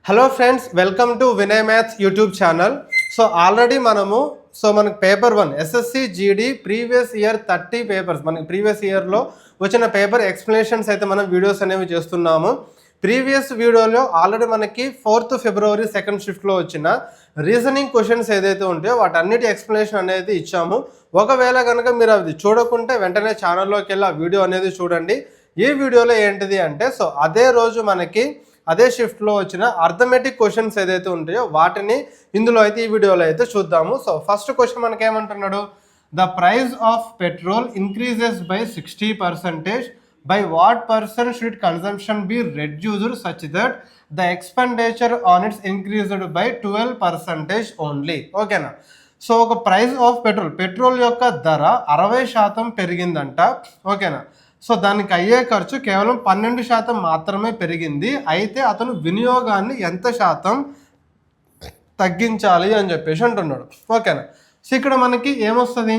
Hello friends, welcome to Vinay maths YouTube channel. So already మనకి paper 1 SSC GD previous year 30 papers మనకి previous ఇయర్లో వచ్చిన paper explanations అయితే మనం వీడియోస్ అనేవి చేస్తున్నాము. ప్రీవియస్ వీడియోలో ఆల్రెడీ మనకి 4th ఫిబ్రవరి సెకండ్ షిఫ్ట్లో వచ్చిన రీజనింగ్ క్వశ్చన్స్ ఏదైతే ఉంటాయో వాటన్నిటి ఎక్స్ప్లెనేషన్ అనేది ఇచ్చాము. ఒకవేళ కనుక మీరు అది చూడకుంటే వెంటనే ఛానల్లోకి వెళ్ళి ఆ వీడియో అనేది చూడండి. ఈ వీడియోలో ఏంటిది అంటే అదే రోజు మనకి అదే షిఫ్ట్లో వచ్చిన అర్థమెటిక్ క్వశ్చన్స్ ఏదైతే ఉంటాయో వాటిని ఇందులో అయితే ఈ వీడియోలో అయితే చూద్దాము. ఫస్ట్ క్వశ్చన్ మనకి ఏమంటున్నాడు, the price of petrol increases by 60%. By what person should consumption be reduced such that the expenditure on it's increased by 12% only. ఓకేనా. ఒక ప్రైస్ ఆఫ్ పెట్రోల్ యొక్క ధర 60% పెరిగిందంట. ఓకేనా. దానికి అయ్యే ఖర్చు కేవలం 12% మాత్రమే పెరిగింది. అయితే అతను వినియోగాన్ని ఎంత శాతం తగ్గించాలి అని చెప్పేసి అంటున్నాడు. ఓకేనా. ఇక్కడ మనకి ఏమొస్తుంది,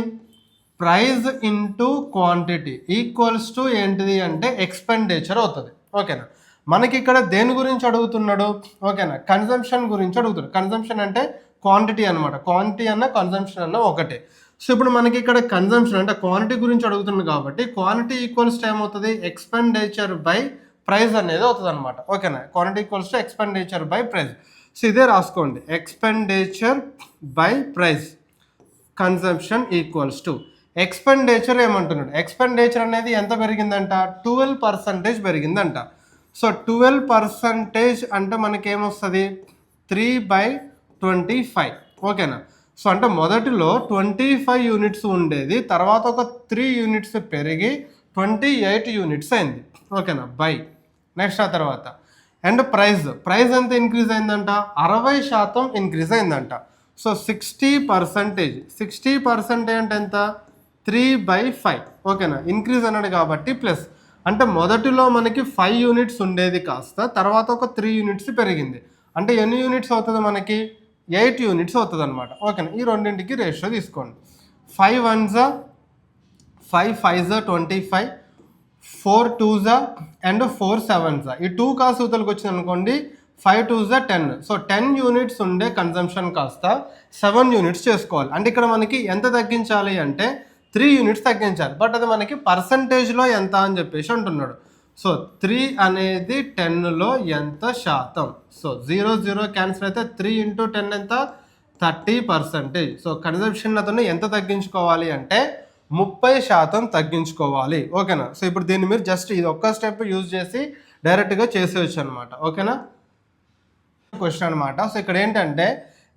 price into quantity equals to ఏంటిది అంటే ఎక్స్పెండిచర్ అవుతుంది. ఓకేనా. మనకి ఇక్కడ దేని గురించి అడుగుతున్నాడు, ఓకేనా, కన్జంప్షన్ గురించి అడుగుతున్నాడు. కన్జంప్షన్ అంటే క్వాంటిటీ అనమాట. క్వాంటిటీ అన్న కన్జంప్షన్ అన్న ఒకటే. ఇప్పుడు మనకి ఇక్కడ కన్జంప్షన్ అంటే క్వాంటిటీ గురించి అడుగుతుంది కాబట్టి క్వాంటిటీ ఈక్వల్స్ టు ఏమవుతుంది, ఎక్స్పెండిచర్ బై ప్రైస్ అనేది అవుతుంది అనమాట. ఓకేనా. Quantity equals to expenditure by price. ఇదే రాసుకోండి, expenditure by price consumption equals to expenditure ఏమంటున్నాడు, ఎక్స్పెండిచర్ అనేది ఎంత పెరిగిందంట, 12% పెరిగిందంట. 12% అంటే మనకి ఏమొస్తుంది, 3/25. ఓకేనా. అంటే మొదటిలో 25 యూనిట్స్ ఉండేది, తర్వాత ఒక 3 యూనిట్స్ పెరిగి 28 యూనిట్స్ అయింది. ఓకేనా. బై నెక్స్ట్ ఆ తర్వాత అండ్ ప్రైస్ ఎంత ఇంక్రీజ్ అయిందంట, 60% ఇంక్రీజ్ అయిందంట. 60% అంటే ఎంత, 3/5. ఓకేనా. ఇంక్రీజ్ అన్నాడు కాబట్టి ప్లస్ అంటే మొదటిలో మనకి 5 యూనిట్స్ ఉండేది కాస్త తర్వాత ఒక 3 యూనిట్స్ పెరిగింది. అంటే ఎన్ని యూనిట్స్ అవుతుంది మనకి, 8 యూనిట్స్ అవుతుంది అనమాట. ఓకేనా. ఈ రెండింటికి రేషియో తీసుకోండి. 5 1s 5 5s 25, 4 2s and 4 7s. ఈ 2 కాస్త ఊతలకు వచ్చింది అనుకోండి, 5 2s 10. 10 యూనిట్స్ ఉండే కన్జంప్షన్ కాస్త 7 యూనిట్స్ చేసుకోవాలి. అంటే ఇక్కడ మనకి ఎంత తగ్గించాలి అంటే 3 యూనిట్స్ తగ్గించాలి. బట్ అది మనకి పర్సంటేజ్లో ఎంత అని చెప్పేసి అంటున్నాడు. 3 అనేది 10లో ఎంత శాతం. 0 0 క్యాన్సిల్ అయితే 3 × 10 ఎంత, 30%. కన్జంప్షన్ అతను ఎంత తగ్గించుకోవాలి అంటే 30% తగ్గించుకోవాలి. ఓకేనా. ఇప్పుడు దీన్ని మీరు జస్ట్ ఇది ఒక్క స్టెప్ యూజ్ చేసి డైరెక్ట్గా చేసేయచ్చు అనమాట. ఓకేనా. క్వశ్చన్ అనమాట. ఇక్కడ ఏంటంటే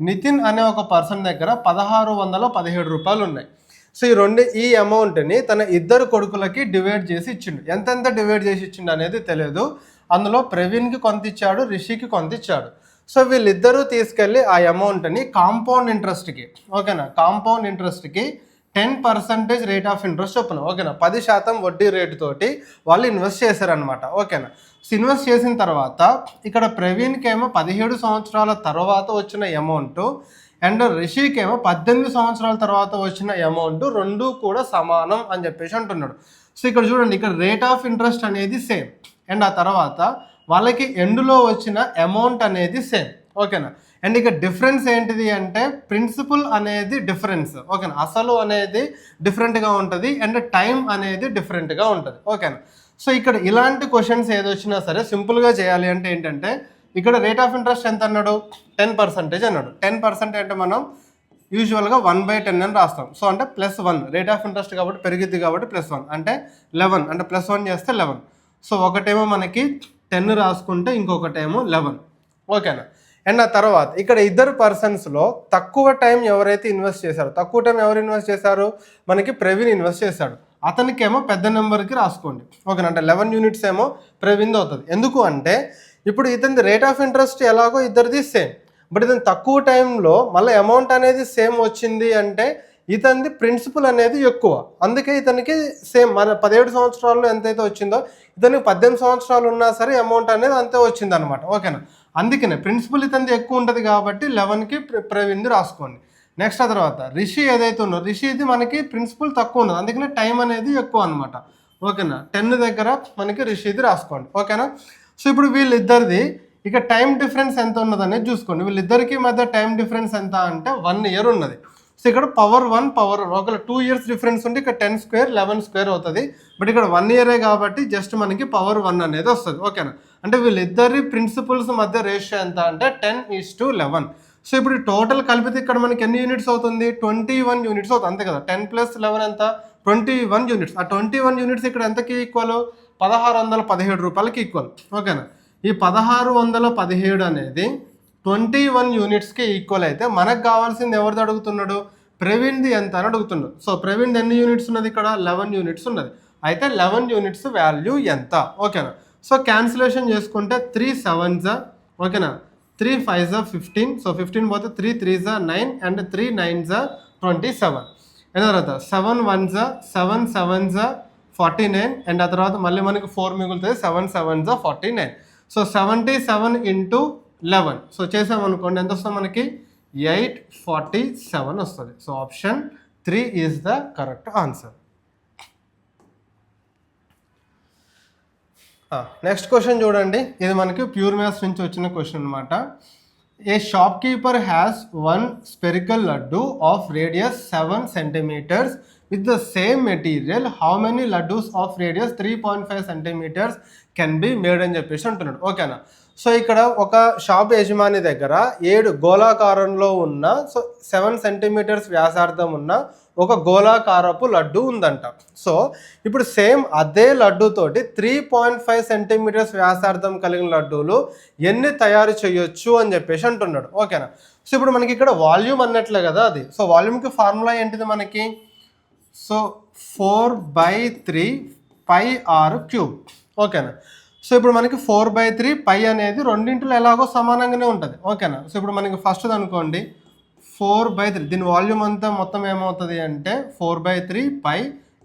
నితిన్ అనే ఒక పర్సన్ దగ్గర 1617 రూపాయలు ఉన్నాయి. ఈ అమౌంట్ని తన ఇద్దరు కొడుకులకి డివైడ్ చేసి ఇచ్చిండు. ఎంతెంత డివైడ్ చేసి ఇచ్చిండు అనేది తెలియదు. అందులో ప్రవీణ్కి కొంత ఇచ్చాడు, రిషికి కొంత ఇచ్చాడు. వీళ్ళిద్దరూ తీసుకెళ్ళి ఆ అమౌంట్ని కాంపౌండ్ ఇంట్రెస్ట్కి, ఓకేనా, కాంపౌండ్ ఇంట్రెస్ట్కి 10% రేట్ ఆఫ్ ఇంట్రెస్ట్ చొప్పున, ఓకేనా, 10% వడ్డీ రేటు తోటి వాళ్ళు ఇన్వెస్ట్ చేశారనమాట. ఓకేనా. ఇన్వెస్ట్ చేసిన తర్వాత ఇక్కడ ప్రవీణ్కి ఏమో 17 సంవత్సరాల తర్వాత వచ్చిన అమౌంట్ అండ్ రిషికి ఏమో 18 సంవత్సరాల తర్వాత వచ్చిన అమౌంట్ రెండు కూడా సమానం అని చెప్పేసి అంటున్నాడు. ఇక్కడ చూడండి, ఇక్కడ రేట్ ఆఫ్ ఇంట్రెస్ట్ అనేది సేమ్ అండ్ ఆ తర్వాత వాళ్ళకి ఎండ్లో వచ్చిన అమౌంట్ అనేది సేమ్. ఓకేనా. అండ్ ఇక డిఫరెన్స్ ఏంటిది అంటే ప్రిన్సిపల్ అనేది డిఫరెన్స్. ఓకేనా. అసలు అనేది డిఫరెంట్గా ఉంటుంది అండ్ టైం అనేది డిఫరెంట్గా ఉంటుంది. ఓకేనా. ఇక్కడ ఇలాంటి క్వశ్చన్స్ ఏదొచ్చినా సరే సింపుల్గా చేయాలి అంటే ఏంటంటే ఇక్కడ రేట్ ఆఫ్ ఇంట్రెస్ట్ ఎంత అన్నాడు, 10% అన్నాడు. 10% అంటే మనం యూజువల్గా 1/10 అని రాస్తాం. అంటే +1 రేట్ ఆఫ్ ఇంట్రెస్ట్ కాబట్టి పెరిగిద్ది కాబట్టి +1 అంటే 11 అంటే +1 చేస్తే 11. ఒకటేమో మనకి 10 రాసుకుంటే ఇంకొకటేమో 11. ఓకేనా. అండ్ ఆ తర్వాత ఇక్కడ ఇద్దరు పర్సన్స్లో తక్కువ టైం ఎవరైతే ఇన్వెస్ట్ చేశారో, తక్కువ టైం ఎవరు ఇన్వెస్ట్ చేశారు, మనకి ప్రవీణ్ ఇన్వెస్ట్ చేశాడు. అతనికేమో పెద్ద నెంబర్కి రాసుకోండి. ఓకేనా. అంటే 11 యూనిట్స్ ఏమో ప్రవీణ్ అవుతుంది. ఎందుకు అంటే ఇప్పుడు ఇతని రేట్ ఆఫ్ ఇంట్రెస్ట్ ఎలాగో ఇద్దరిది సేమ్, బట్ ఇతను తక్కువ టైంలో మళ్ళీ అమౌంట్ అనేది సేమ్ వచ్చింది అంటే ఇతనిది ప్రిన్సిపల్ అనేది ఎక్కువ. అందుకే ఇతనికి సేమ్ మన 17 సంవత్సరాల్లో ఎంతైతే వచ్చిందో ఇతనికి 18 సంవత్సరాలు ఉన్నా సరే అమౌంట్ అనేది అంతే వచ్చింది అనమాట. ఓకేనా. అందుకనే ప్రిన్సిపల్ ఇతనిది ఎక్కువ ఉంటుంది కాబట్టి 11కి ప్రవీణ్ది రాసుకోండి. నెక్స్ట్ ఆ తర్వాత రిషి ఏదైతే ఉన్నో రిషిది మనకి ప్రిన్సిపల్ తక్కువ ఉన్నది, అందుకనే టైం అనేది ఎక్కువ అనమాట. ఓకేనా. 10 దగ్గర మనకి రిషిది రాసుకోండి. ఓకేనా. ఇప్పుడు వీళ్ళిద్దరిది ఇక టైం డిఫరెన్స్ ఎంత ఉన్నది అనేది చూసుకోండి. వీళ్ళిద్దరికి మధ్య టైం డిఫరెన్స్ ఎంత అంటే 1 ఇయర్ ఉన్నది. సో ఇక్కడ పవర్ 1 ఒకవేళ 2 ఇయర్స్ డిఫరెన్స్ ఉంటే ఇక్కడ 10 స్క్వేర్ 11 స్క్వేర్ అవుతుంది. బట్ ఇక్కడ 1 ఇయరే కాబట్టి జస్ట్ మనకి పవర్ 1 అనేది వస్తుంది. ఓకేనా, అంటే వీళ్ళిద్దరి ప్రిన్సిపల్స్ మధ్య రేషియో ఎంత అంటే 10:11. సో ఇప్పుడు టోటల్ కలిపితే ఇక్కడ మనకి ఎన్ని యూనిట్స్ అవుతుంది, 21 యూనిట్స్ అవుతుంది, అంతే కదా. 10 + 11 ఎంత, 21 యూనిట్స్. ఆ 21 యూనిట్స్ ఇక్కడ ఎంతకి ఈక్వల్, 1617 రూపాయలకి ఈక్వల్. ఓకేనా, ఈ 1617 అనేది 21 యూనిట్స్కి ఈక్వల్ అయితే మనకు కావాల్సింది ఎవరిది అడుగుతున్నాడు, ప్రవీణ్ది ఎంత అని అడుగుతున్నాడు. సో ప్రవీణ్ది ఎన్ని యూనిట్స్ ఉన్నది, ఇక్కడ 11 యూనిట్స్ ఉన్నది. అయితే 11 యూనిట్స్ వాల్యూ ఎంత. ఓకేనా, సో క్యాన్సిలేషన్ చేసుకుంటే 3 7s, ఓకేనా, 3 5s 15. సో 15 పోతే 3 3s 9 అండ్ 3 9s 27. అయిన తర్వాత 7 1s 7 7s 49 అండ్ ఆ తర్వాత మళ్ళీ మనకి 4 మిగులుతుంది, 7 7s 49. సో 77 × 11. సో చేసామనుకోండి ఎంత వస్తుంది మనకి, 847 వస్తుంది. So option 3 is the correct answer. Next question చూడండి, ఇది మనకి ప్యూర్ మ్యాథ్స్ నుంచి వచ్చిన క్వశ్చన్ అనమాట. A shopkeeper has 1 spherical laddu of radius 7 centimeters with the same material. How many laddus of radius 3.5 centimeters can be made అని చెప్పేసి అంటున్నాడు. ఓకేనా, సో ఇక్కడ ఒక షాప్ యజమాని దగ్గర 7 గోళాకారంలో ఉన్న 7 సెంటీమీటర్స్ వ్యాసార్థం ఉన్న ఒక గోళాకారపు లడ్డు ఉందంట. సో ఇప్పుడు సేమ్ అదే లడ్డూతోటి 3.5 సెంటీమీటర్స్ వ్యాసార్థం కలిగిన లడ్డూలు ఎన్ని తయారు చేయొచ్చు అని చెప్పేసి అంటున్నాడు. ఓకేనా, సో ఇప్పుడు మనకి ఇక్కడ వాల్యూమ్ అన్నట్లే కదా అది. సో వాల్యూమ్కి ఫార్ములా ఏంటిది మనకి, సో 4/3 πr³. ఓకేనా, సో ఇప్పుడు మనకి 4/3 π అనేది రెండింటిలో ఎలాగో సమానంగానే ఉంటుంది. ఓకేనా, సో ఇప్పుడు మనకి ఫస్ట్ అనుకోండి 4/3, దీని వాల్యూమ్ అంతా మొత్తం ఏమవుతుంది అంటే 4/3 π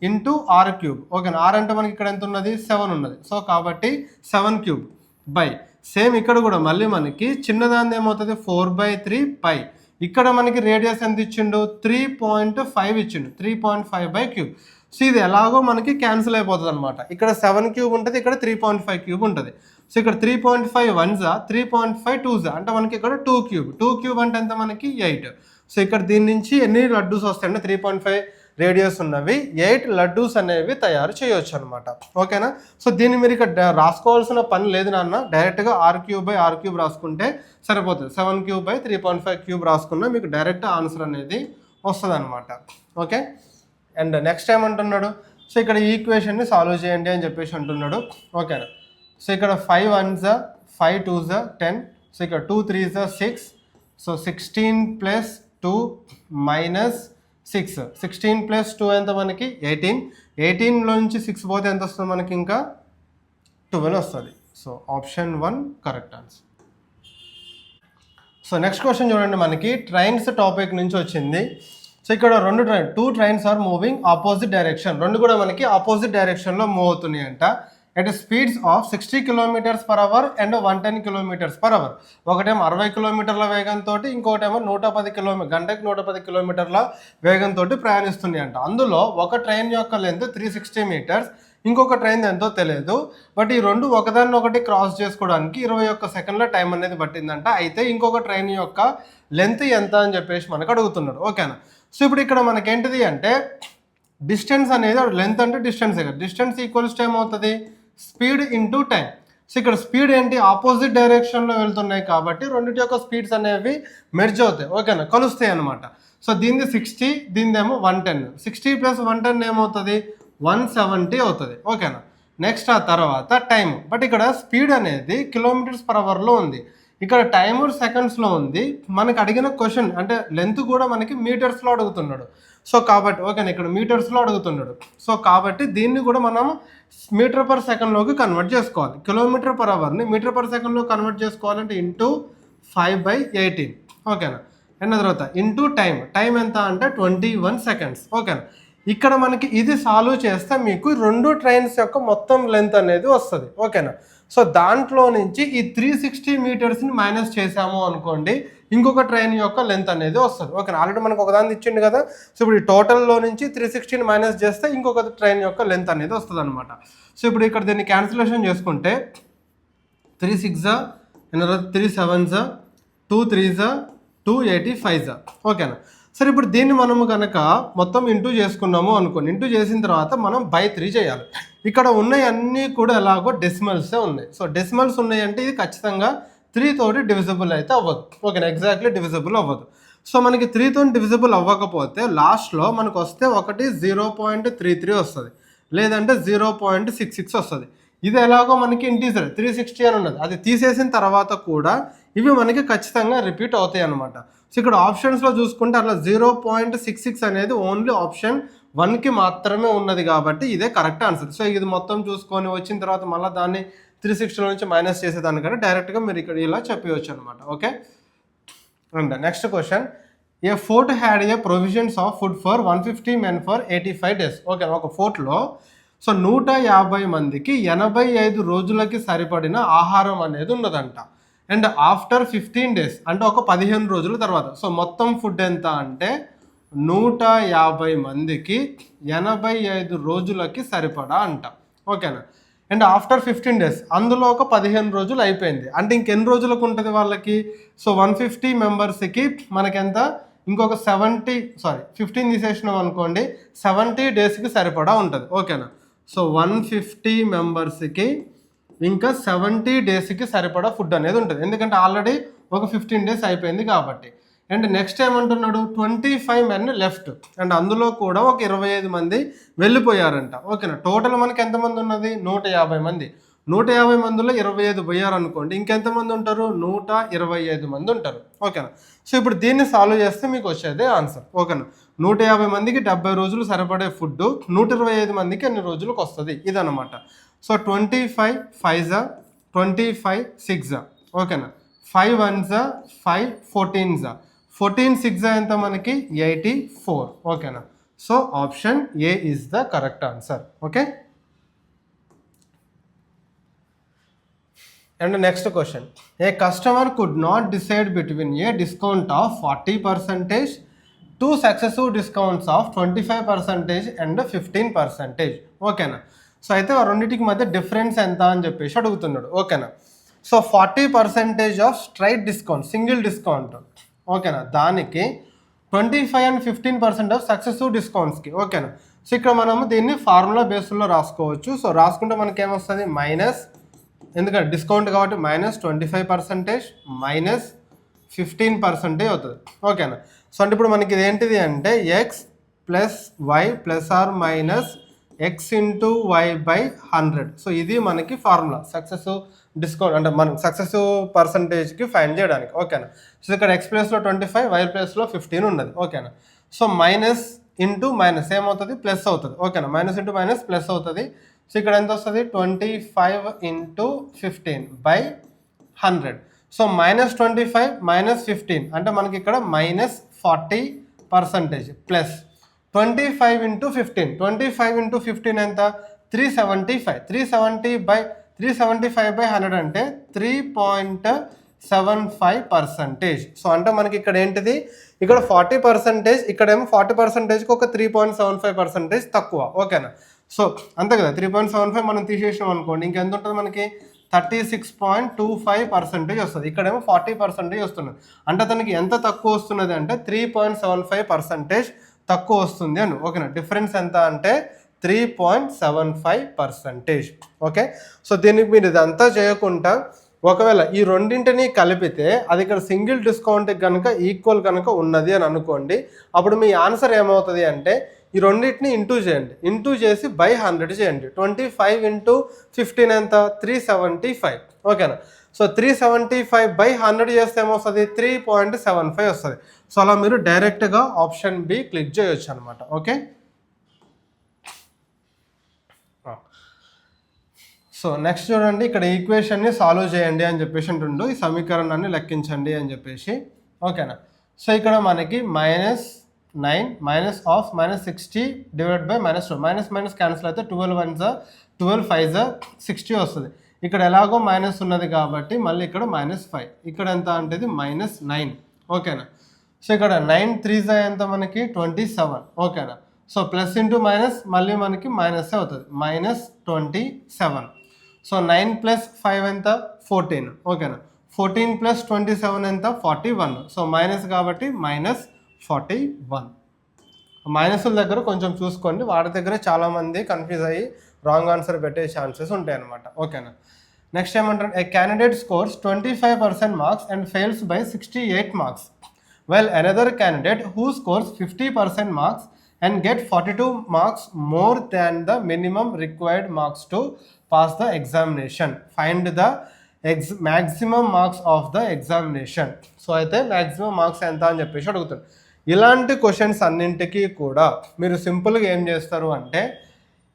× r³. ఓకేనా, r అంటే మనకి ఇక్కడ ఎంత ఉన్నది, 7 ఉన్నది. సో కాబట్టి 7³ బై సేమ్ ఇక్కడ కూడా మళ్ళీ మనకి చిన్నదాన్ని ఏమవుతుంది 4/3 π. ఇక్కడ మనకి రేడియస్ ఎంత ఇచ్చిండు, 3.5 ఇచ్చిండు, 3.5/³. సో ఇది ఎలాగో మనకి క్యాన్సిల్ అయిపోతుంది అనమాట. ఇక్కడ 7³ ఉంటుంది, ఇక్కడ 3.5³ ఉంటుంది. సో ఇక్కడ 3.5 1s 3.5 2s అంటే మనకి ఇక్కడ 2³ అంటే ఎంత మనకి 8. సో ఇక్కడ దీని నుంచి ఎన్ని లడ్డూస్ వస్తాయంటే 3.5 రేడియస్ ఉన్నవి 8 లడ్డూస్ అనేవి తయారు చేయొచ్చు అనమాట. ఓకేనా, సో దీన్ని మీరు ఇక్కడ రాసుకోవాల్సిన పని లేదు నాన్న, డైరెక్ట్గా r³/r³ రాసుకుంటే సరిపోతుంది. 7³/3.5³ రాసుకున్నా మీకు డైరెక్ట్ ఆన్సర్ అనేది వస్తుంది అనమాట. ఓకే, అండ్ నెక్స్ట్ ఏమంటున్నాడు, సో ఇక్కడ ఈ ఈక్వేషన్ని సాల్వ్ చేయండి అని చెప్పేసి అంటున్నాడు. ఓకేనా, సో ఇక్కడ 5 1s 5 2s 10. సో ఇక్కడ 2 3s 6. సో 16 + 2 - 6. 16 + 2 ఎంత మనకి 18. 18లో నుంచి 6 పోతే ఎంత వస్తుంది మనకి, ఇంకా 12 వస్తుంది. So option 1 correct answer. So next question చూడండి, మనకి ట్రైన్స్ టాపిక్ నుంచి వచ్చింది. సో ఇక్కడ 2 trains are moving opposite direction. రెండు కూడా మనకి ఆపోజిట్ డైరెక్షన్లో మూవ్ అవుతున్నాయి అంట. at speeds of 60 km/h and 110 km/h. ఒకటేమో 60 కిలోమీటర్ల వేగంతో, ఇంకోటేమో 110 గంటకి 110 కిలోమీటర్ల వేగంతో ప్రయాణిస్తుంది అంట. అందులో ఒక ట్రైన్ యొక్క లెంత్ 360 మీటర్స్, ఇంకొక ట్రైన్ ఎంతో తెలియదు. బట్ ఈ రెండు ఒకదాన్ని ఒకటి క్రాస్ చేసుకోవడానికి 21 సెకండ్ల టైం అనేది పట్టిందంట. అయితే ఇంకొక ట్రైన్ యొక్క లెంత్ ఎంత అని చెప్పేసి మనకు అడుగుతున్నాడు. ఓకేనా, సో ఇప్పుడు ఇక్కడ మనకేంటిది అంటే డిస్టెన్స్ అనేది, లెంత్ అంటే డిస్టెన్స్, డిస్టెన్స్ ఈక్వల్స్ టైం అవుతుంది స్పీడ్ ఇంటూ టైం. సో ఇక్కడ స్పీడ్ ఏంటి, ఆపోజిట్ డైరెక్షన్లో వెళ్తున్నాయి కాబట్టి రెండింటి యొక్క స్పీడ్స్ అనేవి మెర్జ్ అవుతాయి. ఓకేనా, కలుస్తాయి అనమాట. సో దీనిది 60, దీనిదేమో 110. 60 + 110 ఏమవుతుంది 170 అవుతుంది. ఓకేనా, నెక్స్ట్ ఆ తర్వాత టైం. బట్ ఇక్కడ స్పీడ్ అనేది km/h ఉంది, ఇక్కడ టైమర్ సెకండ్స్లో ఉంది. మనకి అడిగిన క్వశ్చన్ అంటే లెంత్ కూడా మనకి మీటర్స్లో అడుగుతున్నాడు. సో కాబట్టి ఓకేనా, ఇక్కడ మీటర్స్లో అడుగుతున్నాడు. సో కాబట్టి దీన్ని కూడా మనం మీటర్/సెకండ్లోకి కన్వర్ట్ చేసుకోవాలి. km/hని మీటర్/సెకండ్లో కన్వర్ట్ చేసుకోవాలంటే ఇంటూ 5/18. ఓకేనా, అండ్ తర్వాత ఇంటూ టైం. టైం ఎంత అంటే 21 సెకండ్స్. ఓకేనా, ఇక్కడ మనకి ఇది సాల్వ్ చేస్తే మీకు 2 ట్రైన్స్ యొక్క మొత్తం లెంత్ అనేది వస్తుంది. ఓకేనా, సో దాంట్లో నుంచి ఈ 360 మీటర్స్ని మైనస్ చేసాము అనుకోండి, ఇంకొక ట్రైన్ యొక్క లెంత్ అనేది వస్తుంది. ఓకేనా, ఆల్రెడీ మనకు ఒకదాన్ని ఇచ్చిండు కదా. సో ఇప్పుడు ఈ టోటల్లో నుంచి 360ని మైనస్ చేస్తే ఇంకొక ట్రైన్ యొక్క లెంత్ అనేది వస్తుంది అనమాట. సో ఇప్పుడు ఇక్కడ దీన్ని క్యాన్సిలేషన్ చేసుకుంటే 3 6 తర్వాత 3 7s 2 3s 2 85s ఓకేనా. సరే ఇప్పుడు దీన్ని మనము కనుక మొత్తం ఇంటూ చేసుకున్నాము అనుకోండి. ఇంటూ చేసిన తర్వాత మనం బై 3 చేయాలి. ఇక్కడ ఉన్నాయి అన్నీ కూడా ఎలాగో డెసిమల్సే ఉన్నాయి. సో డెసిమల్స్ ఉన్నాయంటే ఇది ఖచ్చితంగా 3 తోటి డివిజిబుల్ అయితే అవ్వదు. ఓకేనా, ఎగ్జాక్ట్లీ డివిజిబుల్ అవ్వదు. సో మనకి 3తో డివిజిబుల్ అవ్వకపోతే లాస్ట్లో మనకు వస్తే ఒకటి 0.33 వస్తుంది, లేదంటే 0.66 వస్తుంది. ఇది ఎలాగో మనకి ఇంటీజర్ 360 అని ఉన్నది, అది తీసేసిన తర్వాత కూడా ఇవి మనకి ఖచ్చితంగా రిపీట్ అవుతాయి అనమాట. సో ఇక్కడ ఆప్షన్స్లో చూసుకుంటే అట్లా 0.66 అనేది ఓన్లీ ఆప్షన్ 1కి మాత్రమే ఉన్నది కాబట్టి ఇదే కరెక్ట్ ఆన్సర్. సో ఇది మొత్తం చూసుకొని వచ్చిన తర్వాత మళ్ళీ దాన్ని 360లో నుంచి మైనస్ చేసేదానికంటే డైరెక్ట్గా మీరు ఇక్కడ ఇలా చెప్పవచ్చు అనమాట. Okay, and next question, A fort had a provisions of food for 150 men for 85 days. Okay, ఒక ఫోర్ట్లో సో 150 మందికి 85 రోజులకి సరిపడిన ఆహారం అనేది ఉన్నదంట. అండ్ ఆఫ్టర్ 15 days అంటే ఒక 15 రోజుల తర్వాత సో మొత్తం ఫుడ్ ఎంత అంటే 150 మందికి 85 రోజులకి సరిపడా అంట. ఓకేనా, అండ్ ఆఫ్టర్ 15 days అందులో ఒక 15 రోజులు అయిపోయింది అంటే ఇంకెన్ని రోజులకు ఉంటుంది వాళ్ళకి. సో 150 మెంబర్స్కి మనకెంత, ఇంకొక 15 తీసేసినాం అనుకోండి 70 డేస్కి సరిపడా ఉంటుంది. ఓకేనా, సో 150 మెంబర్స్కి ఇంకా 70 డేస్కి సరిపడా ఫుడ్ అనేది ఉంటుంది, ఎందుకంటే ఆల్రెడీ ఒక 15 days అయిపోయింది కాబట్టి. అండ్ నెక్స్ట్ ఏమంటున్నాడు, 25 men లెఫ్ట్ అండ్ అందులో కూడా ఒక 25 మంది వెళ్ళిపోయారంట. ఓకేనా, టోటల్ మనకి ఎంతమంది ఉన్నది 150 మంది. 150 మందిలో 25 పోయారు అనుకోండి, ఇంకెంతమంది ఉంటారు 125 మంది ఉంటారు. ఓకేనా, సో ఇప్పుడు దీన్ని సాల్వ్ చేస్తే మీకు వచ్చేదే ఆన్సర్. ఓకేనా, 150 మందికి 70 రోజులు సరిపడే ఫుడ్ 125 మందికి ఎన్ని రోజులకు వస్తుంది ఇదనమాట. సో 25 5s 25 6s ఓకేనా, 5 1s 5 14s 14 6 ఎంత మనకి 84. ఓకేనా, so option A is the correct answer. Okay, and next question, A customer could not decide between a discount of 40%, 2 successive discounts of 25% and 15%. ఓకేనా, సో అయితే ఆ రెండింటికి మధ్య డిఫరెన్స్ ఎంత అని చెప్పేసి అడుగుతున్నాడు. ఓకేనా, so 40% of straight discount single discount. ఓకేనా, దానికి 25 and 15% ఆఫ్ సక్సెసివ్ డిస్కౌంట్స్కి. ఓకేనా, సో ఇక్కడ మనము దీన్ని ఫార్ములా బేస్లో రాసుకోవచ్చు. సో రాసుకుంటే మనకి ఏమొస్తుంది మైనస్, ఎందుకంటే డిస్కౌంట్ కాబట్టి -25% మైనస్ 15% అవుతుంది. ఓకేనా, సో అంటే ఇప్పుడు మనకి ఇదేంటిది అంటే x plus y plus r minus x into y by 100. So ఇది మనకి ఫార్ములా సక్సెసివ్ డిస్కౌంట్ అంటే మనం సక్సెసివ్ పర్సంటేజ్కి ఫైండ్ చేయడానికి. ఓకేనా, సో ఇక్కడ x ప్లేస్లో 25 y ప్లేస్లో 15 ఉన్నది. ఓకేనా, సో మైనస్ ఇంటూ మైనస్ ఏమవుతుంది ప్లస్ అవుతుంది. ఓకేనా, మైనస్ ఇంటూ మైనస్ ప్లస్ అవుతుంది. సో ఇక్కడ ఎంత వస్తుంది 25 ఇంటూ 15 బై 100. సో -25 -15 అంటే మనకి ఇక్కడ -40% ప్లస్ 25 ఇంటూ 15 25 ఇంటూ 15 ఎంత 375 375 బై 100 అంటే 3.75%. సో అంటే మనకి ఇక్కడ ఏంటిది ఇక్కడ 40%, ఇక్కడేమో 40%కి ఒక 3.75% తక్కువ. ఓకేనా, సో అంతే కదా 3.75 మనం తీసేసాం అనుకోండి ఇంకెంత ఉంటుంది మనకి 36.25% వస్తుంది. ఇక్కడేమో 40% వస్తున్నది అంటే అతనికి ఎంత తక్కువ వస్తున్నది అంటే 3.75% తక్కువ వస్తుంది అని. ఓకేనా, డిఫరెన్స్ ఎంత అంటే 3.75%. ఓకే, సో దీనికి మీరు ఇదంతా చేయకుండా ఒకవేళ ఈ రెండింటిని కలిపితే అది ఇక్కడ సింగిల్ డిస్కౌంట్కి కనుక ఈక్వల్ కనుక ఉన్నది అని అనుకోండి, అప్పుడు మీ ఆన్సర్ ఏమవుతుంది అంటే ఈ రెండింటిని ఇంటూ చేయండి, ఇంటూ చేసి బై 100 చేయండి. 25 ఇంటూ 15 ఎంత 375. ఓకేనా, సో 375 బై 100 చేస్తే ఏమొస్తుంది 3.75 వస్తుంది. సో అలా మీరు డైరెక్ట్గా ఆప్షన్ బి క్లిక్ చేయొచ్చు అనమాట. ఓకే, సో నెక్స్ట్ చూడండి, ఇక్కడ ఈక్వేషన్ని సాల్వ్ చేయండి అని చెప్పేసి అంటుండు, ఈ సమీకరణాన్ని లెక్కించండి అని చెప్పేసి. ఓకేనా, సో ఇక్కడ మనకి -9 minus of -60 divide by -2 minus cancel అయితే 12 1s 12 5s 60 వస్తుంది. ఇక్కడ ఎలాగో మైనస్ ఉన్నది కాబట్టి మళ్ళీ ఇక్కడ -5, ఇక్కడ ఎంత అంటే -9. ఓకేనా, సో ఇక్కడ 9 3s ఎంత మనకి 27. ఓకేనా, సో ప్లస్ ఇంటూ మైనస్ మళ్ళీ మనకి మైనస్ అవుతుంది -27. సో 9 + 5 ఎంత 14. ఓకేనా, 14 ప్లస్ 27 ఎంత 41. సో మైనస్ కాబట్టి -41. మైనస్ల దగ్గర కొంచెం చూసుకోండి, వాటి దగ్గర చాలామంది కన్ఫ్యూజ్ అయ్యి రాంగ్ ఆన్సర్ పెట్టే ఛాన్సెస్ ఉంటాయి అనమాట. ఓకేనా. నెక్స్ట్ ఏమంటారు, a candidate scores 25% marks and fails by 68 marks while another candidate who scores 50% marks and get 42 marks more than the minimum required marks to pass the examination. Find the maximum marks of the examination. So అయితే maximum marks ఎంత అని చెప్పేసి అడుగుతాను. ఇలాంటి questions అన్నింటికి కూడా మీరు సింపుల్గా ఏం చేస్తారు అంటే,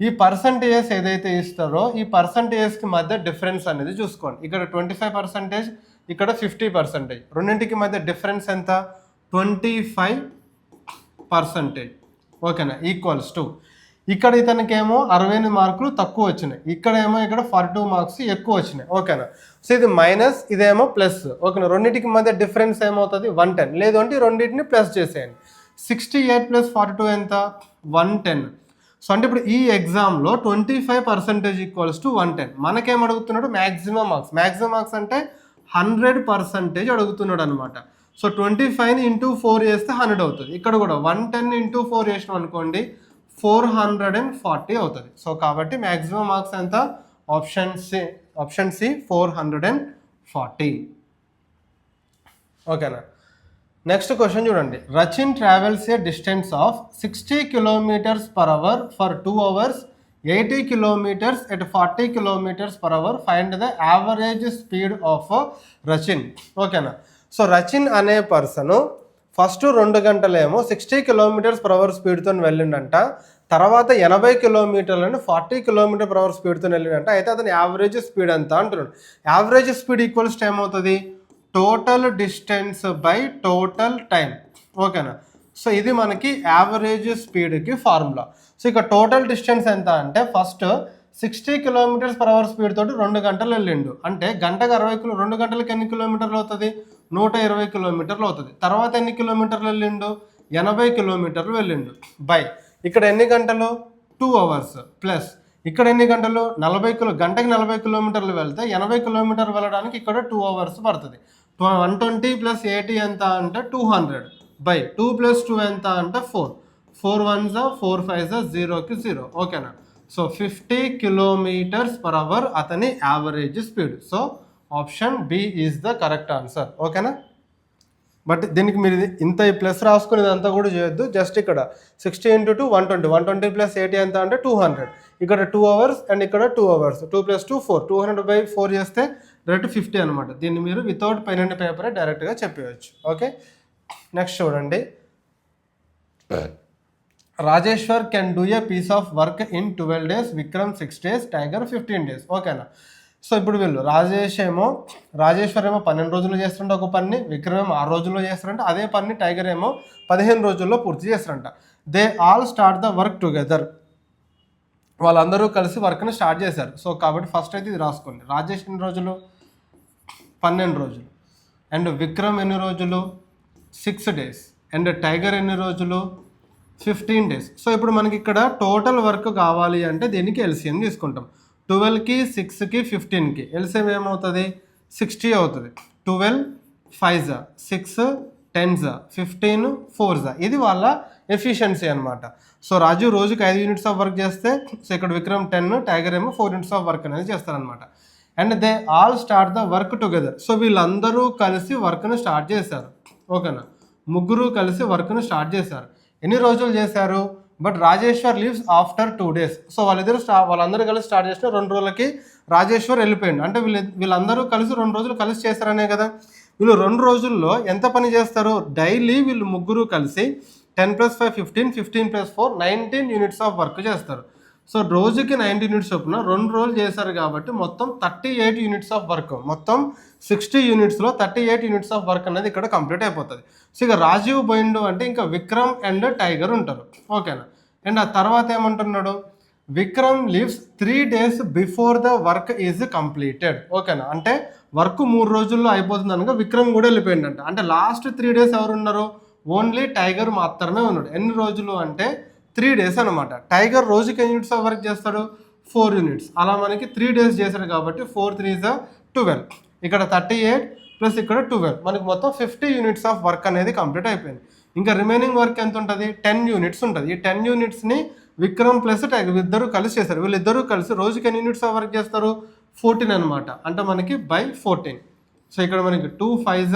ఈ పర్సంటేజెస్ ఏదైతే ఇస్తారో ఈ పర్సంటేజెస్కి మధ్య డిఫరెన్స్ అనేది చూసుకోండి. ఇక్కడ 25%, ఇక్కడ 50%, రెండింటికి మధ్య డిఫరెన్స్ ఎంత 25%. ఓకేనా. ఈక్వల్స్ టు ఇక్కడ ఇతనికేమో 68 మార్కులు తక్కువ వచ్చినాయి, ఇక్కడేమో ఇక్కడ 42 మార్క్స్ ఎక్కువ వచ్చినాయి. ఓకేనా. సో ఇది మైనస్, ఇదేమో ప్లస్. ఓకేనా. రెండింటికి మధ్య డిఫరెన్స్ ఏమవుతుంది 110. లేదు అంటే రెండింటిని ప్లస్ చేసేయండి. 68 + 42 ఎంత 110. సో అంటే ఇప్పుడు ఈ ఎగ్జామ్లో 25% ఈక్వల్స్ టు 110. మనకేం అడుగుతున్నాడు మ్యాక్సిమం మార్క్స్. మ్యాక్సిమం మార్క్స్ అంటే 100% అడుగుతున్నాడు అనమాట. సో 25ని ఇంటూ 4 చేస్తే 100 అవుతుంది. ఇక్కడ కూడా 110 ఇంటూ 4 చేసినాం అనుకోండి 440 అవుతుంది. సో కాబట్టి మ్యాక్సిమం మార్క్స్ ఎంత ఆప్షన్ సి 440. ఓకేనా. నెక్స్ట్ క్వశ్చన్ చూడండి. Rachin travels a distance of 60 kilometres per hour for 2 hours, 80 kilometres at 40 kilometres per hour. Find the average speed of Rachin. ఓకేనా. సో రచిన్ అనే పర్సన్ ఫస్ట్ 2 గంటలేమో 60 కిలోమీటర్స్ పర్ అవర్ స్పీడ్తో వెళ్ళిండంట, తర్వాత 80 కిలోమీటర్లను 40 kilometre per hour స్పీడ్తో వెళ్ళిండంట. అయితే అతని యావరేజ్ స్పీడ్ ఎంత అంటున్నాడు. యావరేజ్ స్పీడ్ ఈక్వల్స్ టు ఏమవుతుంది total distance by total time. ఓకేనా. సో ఇది మనకి యావరేజ్ స్పీడ్కి ఫార్ములా. సో ఇక టోటల్ డిస్టెన్స్ ఎంత అంటే first 60 kilometres per hour speed తోటి 2 గంటలు వెళ్ళిండు అంటే గంటకు 2 గంటలకు ఎన్ని కిలోమీటర్లు అవుతుంది 120 కిలోమీటర్లు అవుతుంది. తర్వాత ఎన్ని కిలోమీటర్లు వెళ్ళిండు 80 కిలోమీటర్లు వెళ్ళిండు బై ఇక్కడ ఎన్ని గంటలు 2 hours ప్లస్ ఇక్కడ ఎన్ని గంటలు గంటకి 40 కిలోమీటర్లు వెళ్తే 80 కిలోమీటర్లు వెళ్ళడానికి ఇక్కడ 2 hours పడుతుంది. 120 + 80 ఎంత అంటే 200 బై 2 + 2 ఎంత అంటే 4. 4 1s 4 5s 0కి 0. ఓకేనా. సో 50 కిలోమీటర్స్ పర్ అవర్ అతని average speed. So option B is the correct answer. ఓకేనా. బట్ దీనికి మీరు ఇంత ఈ ప్లస్ రాసుకునేది అంతా కూడా చేయొద్దు. జస్ట్ ఇక్కడ 60 × 2 120. 120 + 80 ఎంత అంటే 200. ఇక్కడ 2 hours అండ్ ఇక్కడ 2 hours. 2 + 2 4. 200/4 చేస్తే డైరెక్ట్ 50 అనమాట. దీన్ని మీరు వితౌట్ పెన్ అండ్ పేపర్ డైరెక్ట్గా చెప్పవచ్చు. ఓకే. నెక్స్ట్ చూడండి. Rajeshwar can do a piece of work in 12 days, Vikram 6 days, Tiger 15 days. ఓకేనా. సో ఇప్పుడు వీళ్ళు రాజేశ్వర్ ఏమో 12 రోజుల్లో చేస్తారంట ఒక పని, విక్రమ్ ఏమో 6 రోజుల్లో చేస్తారంట. అదే పని టైగర్ ఏమో 15 రోజుల్లో పూర్తి చేస్తారంట. They all start the work together. వాళ్ళందరూ కలిసి వర్క్ని స్టార్ట్ చేశారు. సో కాబట్టి ఫస్ట్ అయితే ఇది రాసుకోండి. రాజేష్ ఎన్ని రోజులు 12 రోజులు అండ్ విక్రమ్ ఎన్ని రోజులు 6 days అండ్ టైగర్ ఎన్ని రోజులు 15 days. సో ఇప్పుడు మనకి ఇక్కడ టోటల్ వర్క్ కావాలి అంటే దీనికి ఎల్సిఎం తీసుకుంటాం. 12కి 6కి 15కి ఎల్సిఎం ఏమవుతుంది 60 అవుతుంది. 12 5s 6 10s 15 4s. ఇది వాళ్ళ ఎఫిషియన్సీ అనమాట. సో రాజు రోజుకి 5 యూనిట్స్ ఆఫ్ వర్క్ చేస్తే సో ఇక్కడ విక్రమ్ 10, టైగర్ ఏమో 4 యూనిట్స్ ఆఫ్ వర్క్ అనేది చేస్తారనమాట. And they all start the work together. So వీళ్ళందరూ కలిసి వర్క్ను స్టార్ట్ చేశారు. ఓకేనా. ముగ్గురు కలిసి వర్క్ను స్టార్ట్ చేశారు. ఎన్ని రోజులు చేశారు but Rajeshwar leaves after 2 days. So వాళ్ళందరూ కలిసి స్టార్ట్ చేసిన 2 రోజులకి రాజేశ్వర్ వెళ్ళిపోయింది. అంటే వీళ్ళందరూ కలిసి 2 రోజులు కలిసి చేస్తారనే కదా. వీళ్ళు 2 రోజుల్లో ఎంత పని చేస్తారు డైలీ వీళ్ళు ముగ్గురు కలిసి 10 + 5 15, 15 + 4 19 యూనిట్స్ ఆఫ్ వర్క్ చేస్తారు. సో రోజుకి 90 యూనిట్స్ చొప్పున 2 రోజులు చేశారు కాబట్టి మొత్తం 38 యూనిట్స్ ఆఫ్ వర్క్. మొత్తం 60 యూనిట్స్లో 38 యూనిట్స్ ఆఫ్ వర్క్ అనేది ఇక్కడ కంప్లీట్ అయిపోతుంది. సో ఇక రాజీవ్ పోయిండు అంటే ఇంకా విక్రమ్ అండ్ టైగర్ ఉంటారు. ఓకేనా. అండ్ ఆ తర్వాత ఏమంటున్నాడు Vikram leaves 3 days before the work is completed. ఓకేనా. అంటే వర్క్ 3 రోజుల్లో అయిపోతుంది అనగా విక్రమ్ కూడా వెళ్ళిపోయిందంట. అంటే లాస్ట్ 3 days ఎవరు ఉన్నారు ఓన్లీ టైగర్ మాత్రమే ఉన్నాడు. ఎన్ని రోజులు అంటే 3 days అనమాట. టైగర్ రోజుకి ఎన్ని యూనిట్స్ ఆఫ్ వర్క్ చేస్తాడు 4 యూనిట్స్. అలా మనకి 3 days చేశాడు కాబట్టి 4 3s 12. ఇక్కడ 38 ప్లస్ ఇక్కడ 12, మనకి మొత్తం 50 యూనిట్స్ ఆఫ్ వర్క్ అనేది కంప్లీట్ అయిపోయింది. ఇంకా రిమైనింగ్ వర్క్ ఎంత ఉంటుంది, 10 యూనిట్స్ ఉంటుంది. ఈ 10 యూనిట్స్ని విక్రమ్ ప్లస్ ఇద్దరు కలిసి చేస్తారు. వీళ్ళిద్దరూ కలిసి రోజుకి ఎన్ని యూనిట్స్ ఆఫ్ వర్క్ చేస్తారు, 14 అనమాట. అంటే మనకి బై 14. సో ఇక్కడ మనకి 2 5s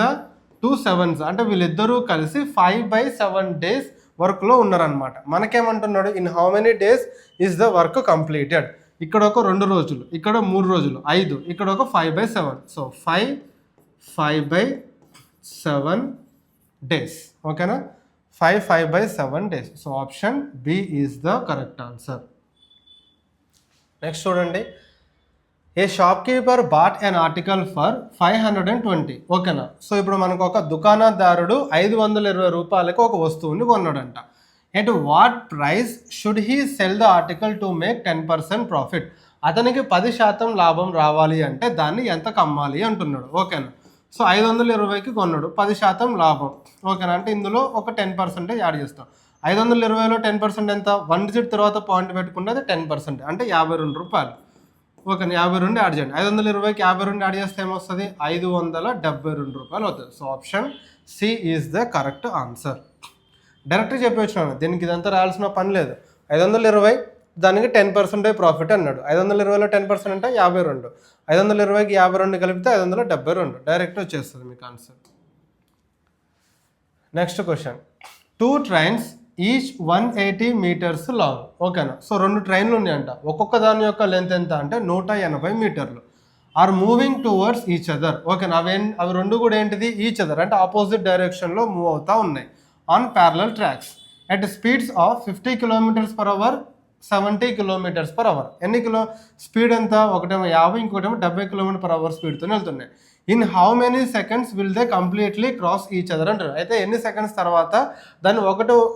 2 7s, అంటే వీళ్ళిద్దరూ కలిసి 5/7 డేస్ వర్క్లో ఉన్నారనమాట. మనకేమంటున్నాడు, in how many days is the work completed. ఇక్కడ ఒక 2 రోజులు, ఇక్కడ 3 రోజులు, 5, ఇక్కడ ఒక 5/7. So 5/7 days. ఓకేనా, 5/7 days. So option B is the correct answer. Next చూడండి, a shopkeeper bought an article for 520. ఓకేనా, సో ఇప్పుడు మనకు ఒక దుకాణదారుడు 520 రూపాయలకు ఒక వస్తువుని కొన్నాడంట. At what price should he cell the article to make 10% profit. అతనికి 10% లాభం రావాలి అంటే దాన్ని ఎంతకు అమ్మాలి అంటున్నాడు. ఓకేనా, సో 520కి కొన్నాడు, 10% లాభం. ఓకేనా, అంటే ఇందులో ఒక 10% యాడ్ చేస్తాం. 520లో 10% ఎంత, 1 డిజిట్ తర్వాత పాయింట్ పెట్టుకున్నది 10%, అంటే 52 రూపాయలు. ఓకే, 52 యాడ్ చేయండి. 520కి 52 యాడ్ చేస్తే ఏమొస్తుంది, 572 రూపాయలు అవుతుంది. So option C is the correct answer. డైరెక్ట్గా చెప్పొచ్చినాను, దీనికి ఇదంతా రాయాల్సిన పని లేదు. 520 దానికి 10% ప్రాఫిట్ అన్నాడు. 520లో 10% అంటే 52. 520కి 52 కలిపితే 572, డైరెక్ట్ వచ్చేస్తుంది మీకు answer. Next question, 2 trains each 180 metres long. ఓకేనా, సో 2 ట్రైన్లు ఉన్నాయంట, ఒక్కొక్క దాని యొక్క లెంత్ ఎంత అంటే 180 మీటర్లు. Are moving towards each other. ఓకేనా, అవి రెండు కూడా ఏంటిది, ఈచ్ అదర్ అంటే ఆపోజిట్ డైరెక్షన్లో మూవ్ అవుతూ ఉన్నాయి on parallel tracks at speeds of 50 km/h 70 km/h. ఎన్ని స్పీడ్ ఎంత, ఒకటేమో 50, ఇంకోటేమో 70 km/h స్పీడ్తో వెళ్తున్నాయి. In how many seconds will they completely cross each other అంటారు. అయితే ఎన్ని సెకండ్స్ తర్వాత దాన్ని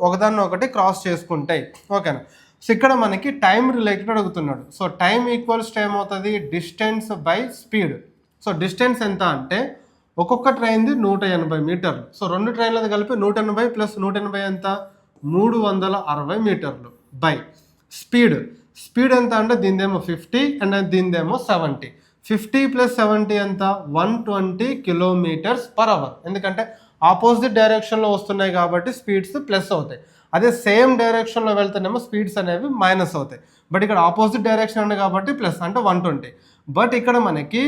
ఒకదాన్ని ఒకటి క్రాస్ చేసుకుంటాయి. ఓకేనా, సో ఇక్కడ మనకి టైం రిలేటెడ్ అడుగుతున్నాడు. సో టైం ఈక్వల్స్ టు ఏమవుతుంది, distance by speed. So distance ఎంత అంటే ఒక్కొక్క ట్రైన్ది 180 మీటర్లు. సో 2 ట్రైన్లది కలిపి 180 ప్లస్ 180 ఎంత, 360 మీటర్లు బై స్పీడ్ ఎంత అంటే దీనిదేమో 50 అండ్ దీనిదేమో 70. 50 + 70 ఎంత, 120 km/h. ఎందుకంటే ఆపోజిట్ డైరెక్షన్లో వస్తున్నాయి కాబట్టి స్పీడ్స్ ప్లస్ అవుతాయి. అదే సేమ్ డైరెక్షన్లో వెళ్తేనేమో స్పీడ్స్ అనేవి మైనస్ అవుతాయి. బట్ ఇక్కడ ఆపోజిట్ డైరెక్షన్ ఉంది కాబట్టి ప్లస్ అంటే 120. బట్ ఇక్కడ మనకి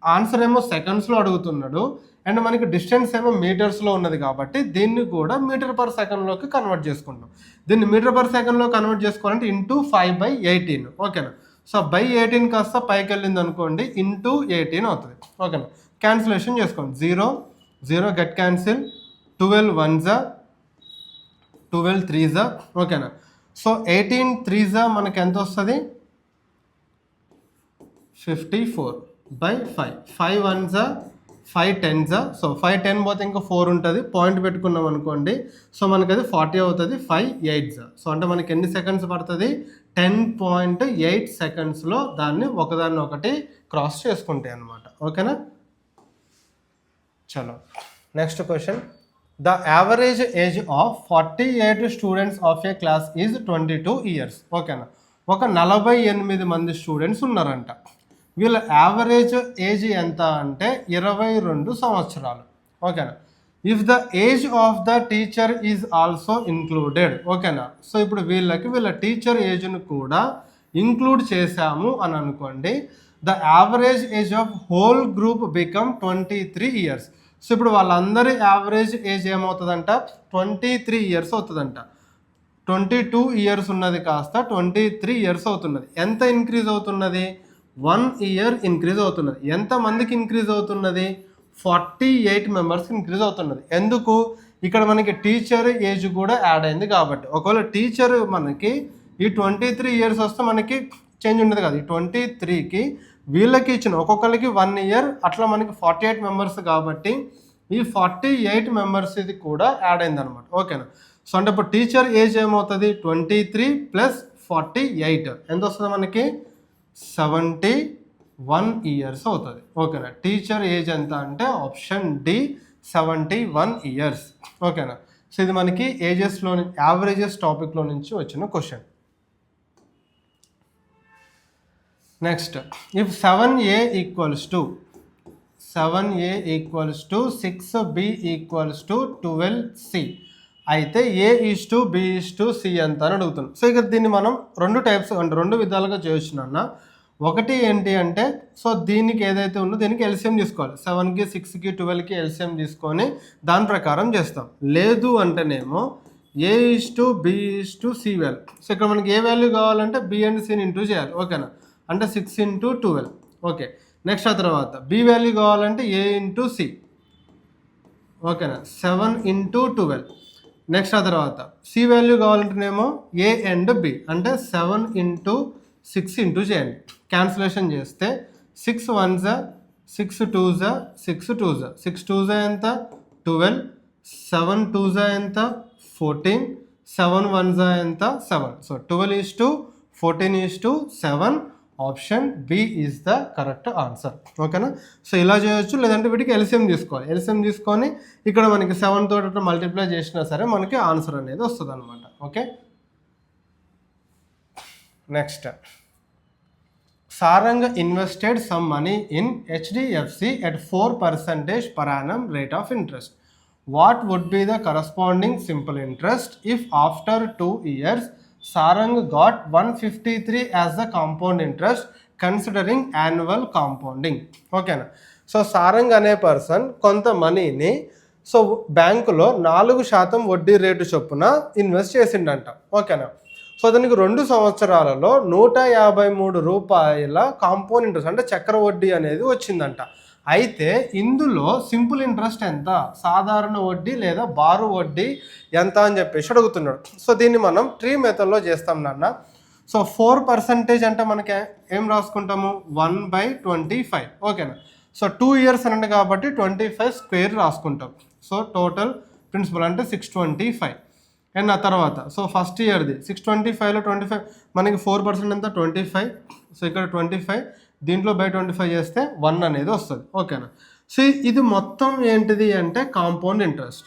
ఆన్సర్ ఏమో సెకండ్స్లో అడుగుతున్నాడు అండ్ మనకి డిస్టెన్స్ ఏమో మీటర్స్లో ఉన్నది కాబట్టి దీన్ని కూడా మీటర్/సెకండ్లోకి కన్వర్ట్ చేసుకుంటాం. దీన్ని మీటర్/సెకండ్లో కన్వర్ట్ చేసుకోవాలంటే ఇంటూ 5/18. ఓకేనా, సో బై 18 కాస్త పైకి వెళ్ళింది అనుకోండి, ఇంటూ 18 అవుతుంది. ఓకేనా, క్యాన్సిలేషన్ చేసుకోండి, 0 0 గెట్ క్యాన్సిల్, 12 1s 12 3s. ఓకేనా, సో 18 3s మనకి ఎంత వస్తుంది, 54 బై 5. 5 1s 5 10s. సో 5 10 పోతే ఇంకా 4 ఉంటుంది, పాయింట్ పెట్టుకున్నాం అనుకోండి, సో మనకి అది 40 అవుతుంది. 5 8s. సో అంటే మనకి ఎన్ని సెకండ్స్ పడుతుంది, 10.8 సెకండ్స్లో దాన్ని ఒకదాన్ని ఒకటి క్రాస్ చేసుకుంటాయి అన్నమాట. ఓకేనా, చలో next question, the average age of 48 students of A class is 22 years. ఓకేనా, ఒక 48 మంది స్టూడెంట్స్ ఉన్నారంట. వీళ్ళ యావరేజ్ ఏజ్ ఎంత అంటే 22 సంవత్సరాలు. ఓకేనా, if the age of the teacher is also included. ఓకేనా, సో ఇప్పుడు వీళ్ళ టీచర్ ఏజ్ను కూడా ఇంక్లూడ్ చేశాము అని అనుకోండి, the average age of whole group become 23 years. So ఇప్పుడు వాళ్ళందరి యావరేజ్ ఏజ్ ఏమవుతుందంట, 23 years అవుతుందంట. 22 years ఉన్నది కాస్త 23 years అవుతున్నది. ఎంత ఇంక్రీజ్ అవుతున్నది, 1 year ఇంక్రీజ్ అవుతున్నది. ఎంతమందికి ఇంక్రీజ్ అవుతున్నది, 48 మెంబర్స్కి ఇంక్రీజ్ అవుతున్నది. ఎందుకు, ఇక్కడ మనకి టీచర్ ఏజ్ కూడా యాడ్ అయింది కాబట్టి. ఒకవేళ టీచర్ మనకి ఈ 23 years వస్తే మనకి చేంజ్ ఉండదు కదా. ఈ 23కి వీళ్ళకి ఇచ్చిన ఒక్కొక్కరికి 1 year, అట్లా మనకి 48 మెంబర్స్ కాబట్టి ఈ 48 మెంబర్స్ ఇది కూడా యాడ్ అయింది అనమాట. ఓకేనా, సో అంటే ఇప్పుడు టీచర్ ఏజ్ ఏమవుతుంది, 23 + 48 ఎంత వస్తుంది మనకి, 71 years అవుతుంది. ఓకేనా, టీచర్ ఏజ్ ఎంత అంటే ఆప్షన్ డి 71 years. ఓకేనా, సో ఇది మనకి ఏజెస్లో యావరేజెస్ టాపిక్లో నుంచి వచ్చిన question. Next, if 7a = 7A equals to 6B equals to 12C. అయితే A:B:C ఎంత అని అడుగుతున్నాం. సో ఇక దీన్ని మనం రెండు విధాలుగా చేయొచ్చు నాన్న. ఒకటి ఏంటి అంటే, సో దీనికి ఏదైతే ఉందో దీనికి ఎల్సిఎం తీసుకోవాలి. 7కి 6కి 12కి ఎల్సిఎం తీసుకొని దాని ప్రకారం చేస్తాం. లేదు అంటేనేమో A:B:C వాల్యూ. సో ఇక్కడ మనకి ఏ వాల్యూ కావాలంటే B అండ్ Cని ఇంటూ చేయాలి. ఓకేనా, అంటే 6 × 12. ఓకే, నెక్స్ట్ ఆ తర్వాత B వాల్యూ కావాలంటే A × C. ఓకేనా, 7 × 12. నెక్స్ట్ ఆ తర్వాత C వాల్యూ కావాలంటేనేమో A అండ్ B, అంటే 7 × 6 ఇంటూ చేయండి. క్యాన్సిలేషన్ చేస్తే 6 1s 6 2s 6 2s 6 2s ఎంత 12, 7 2s ఎంత 14, 7 1s ఎంత 7. So 12:14:7. Option B is the correct answer. ఓకేనా, సో ఇలా చేయొచ్చు. లేదంటే వీటికి ఎల్సిఎం తీసుకోవాలి. ఎల్సిఎం తీసుకొని ఇక్కడ మనకి 7 తోటి మల్టిప్లై చేసినా సరే మనకి ఆన్సర్ అనేది వస్తుంది అనమాట. Okay, next, Sarang invested some money in HDFC at 4% per annum rate of interest. What would be the corresponding simple interest if after 2 years Sarang got 153 as the compound interest considering annual compounding? ఓకేనా, so Sarang అనే person కొంత మనీని so బ్యాంకులో 4% వడ్డీ rate చొప్పున invest చేసిండంట. ఓకేనా, so దానికి 2 సంవత్సరాలలో 153 రూపాయల కాంపౌండ్ ఇంట్రెస్ట్ అంటే చక్ర వడ్డీ అనేది వచ్చిందంట. అయితే ఇందులో సింపుల్ ఇంట్రెస్ట్ ఎంత, సాధారణ వడ్డీ లేదా బారు వడ్డీ ఎంత అని చెప్పేసి అడుగుతున్నాడు. సో దీన్ని మనం ట్రీ మెథడ్లో చేస్తాం నాన్న. సో 4% అంటే మనకి ఏం రాసుకుంటాము, 1/25. ఓకేనా, సో 2 years అనండి కాబట్టి 25 స్క్వేర్ రాసుకుంటాం. సో టోటల్ ప్రిన్సిపల్ అంటే 625. అండ్ ఆ తర్వాత సో ఫస్ట్ ఇయర్ది 625లో 25 మనకి 4% ఎంత 25. సో ఇక్కడ 25 దీంట్లో బై 25 చేస్తే 1 అనేది వస్తుంది. ఓకేనా, సో ఇది మొత్తం ఏంటిది అంటే కాంపౌండ్ ఇంట్రెస్ట్.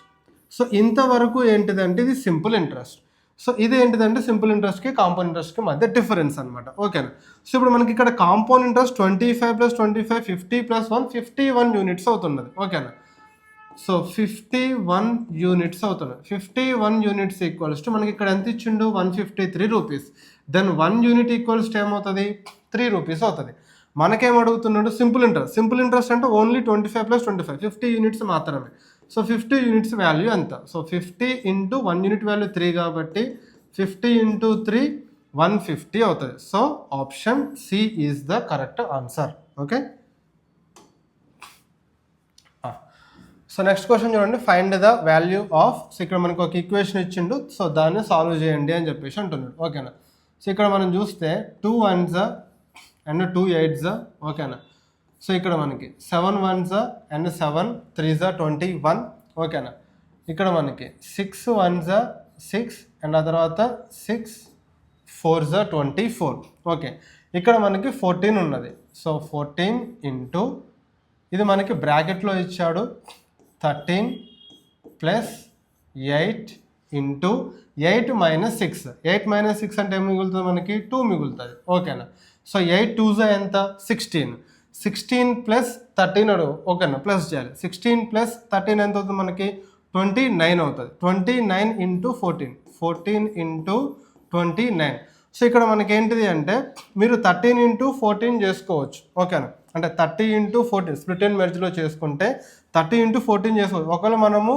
సో ఇంతవరకు ఏంటిదంటే ఇది సింపుల్ ఇంట్రెస్ట్. సో ఇది ఏంటిదంటే సింపుల్ ఇంట్రెస్ట్కి కాంపౌండ్ ఇంట్రెస్ట్కి మధ్య డిఫరెన్స్ అనమాట. ఓకేనా, సో ఇప్పుడు మనకి ఇక్కడ కాంపౌండ్ ఇంట్రెస్ట్ 25 + 25 50 + 1 51 యూనిట్స్ అవుతున్నది. ఓకేనా, సో 51 యూనిట్స్ అవుతుంది. 51 యూనిట్స్ ఈక్వల్స్ టు మనకి ఇక్కడ ఎంత ఇచ్చిండు 153 rupees. Then 1 unit equals to ఏమవుతుంది 3 రూపీస్ అవుతుంది. మనకేం అడుగుతున్నాడు సింపుల్ ఇంట్రెస్ట్. సింపుల్ ఇంట్రెస్ట్ అంటే ఓన్లీ 25 + 25 50 యూనిట్స్ మాత్రమే. సో 50 యూనిట్స్ వాల్యూ ఎంత, సో 50 × 1 యూనిట్ వాల్యూ 3 కాబట్టి 50 × 3 150 అవుతుంది. So option C is the correct answer. Okay, so next question చూడండి, ఫైండ్ ద వాల్యూ ఆఫ్. సో ఇక్కడ మనకు ఒక ఈక్వేషన్ ఇచ్చిండు, సో దాన్ని సాల్వ్ చేయండి అని చెప్పేసి అంటున్నాడు. ఓకేనా, సో ఇక్కడ మనం చూస్తే 2 1s అండ్ 2 8s. ఓకేనా, సో ఇక్కడ మనకి 7 1s అండ్ 7 3s 21. ఓకేనా, ఇక్కడ మనకి 6 1s 6 అండ్ ఆ తర్వాత 6 4s 24. ఓకే, ఇక్కడ మనకి 14 ఉన్నది. సో 14 ఇంటూ ఇది మనకి బ్రాకెట్లో ఇచ్చాడు 13 + 8 ఇంటూ 8 - 6. 8 - 6 అంటే ఏం మిగులుతుంది మనకి 2 మిగులుతుంది. ఓకేనా, సో 8 2s ఎంత 16. 16 + 13 అడుగు. ఓకేనా, ప్లస్ చేయాలి. 16 + 13 ఎంత అవుతుంది మనకి 29 అవుతుంది. 29 × 14 14 × 29. సో ఇక్కడ మనకి ఏంటిది అంటే మీరు 13 × 14 చేసుకోవచ్చు. ఓకేనా, అంటే 30 × 14 స్ప్లిట్ అండ్ మెర్జ్లో చేసుకుంటే 30 × 14 చేసుకోవచ్చు. ఒకవేళ మనము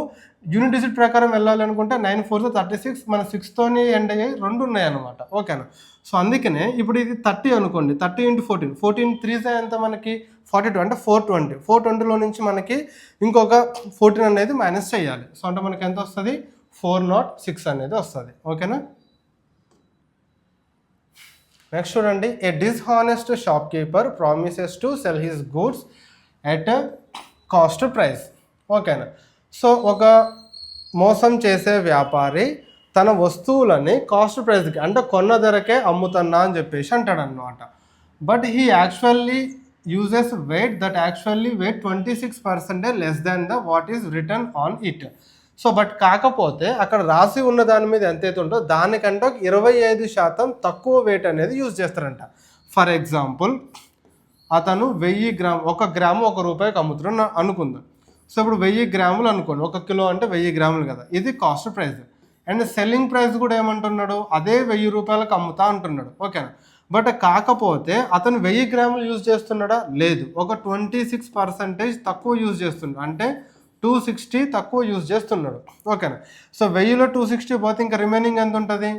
యూనిట్ డిజిట్ ప్రకారం వెళ్ళాలి అనుకుంటే 9 4s 36 మన 6తోని ఎండ్ అయ్యాయి 2 ఉన్నాయి అనమాట. ఓకేనా, సో అందుకనే ఇప్పుడు ఇది 30 అనుకోండి. 30 × 14 14 3s ఎంత మనకి 42 అంటే 420. 420లో నుంచి మనకి ఇంకొక 14 అనేది మైనస్ చేయాలి. సో అంటే మనకి ఎంత వస్తుంది 406 అనేది వస్తుంది. ఓకేనా, నెక్స్ట్ చూడండి, a dishonest shopkeeper promises to sell his goods at cost price. ఓకేనా, సో ఒక మోసం చేసే వ్యాపారి తన వస్తువులని కాస్ట్ ప్రైస్కి అంటే కొన్న ధరకే అమ్ముతున్నా అని చెప్పేసి అంటాడు అనమాట. But he actually uses weight that actually weight 26% less than the what is return on it. So but కాకపోతే అక్కడ రాసి ఉన్న దాని మీద ఎంతైతే ఉంటుందో దానికంటే 25% తక్కువ వెయిట్ అనేది యూజ్ చేస్తారంట. ఫర్ ఎగ్జాంపుల్ అతను 1000 గ్రామ్ 1 గ్రాము 1 రూపాయికి అమ్ముతున్నాడు అనుకుందాం. సో ఇప్పుడు 1000 గ్రాములు అనుకోండి, 1 కిలో అంటే 1000 గ్రాములు కదా, ఇది cost price. And selling price కూడా ఏమంటున్నాడు, అదే 1000 రూపాయలకు అమ్ముతా అంటున్నాడు. ఓకేనా. బట్ కాకపోతే అతను 1000 గ్రాములు యూజ్ చేస్తున్నాడా, లేదు, ఒక 26% తక్కువ యూజ్ చేస్తున్నాడు, అంటే 260 తక్కువ యూజ్ చేస్తున్నాడు. ఓకేనా. సో 1000లో 260 పోతే ఇంకా రిమైనింగ్ ఎంత ఉంటుంది,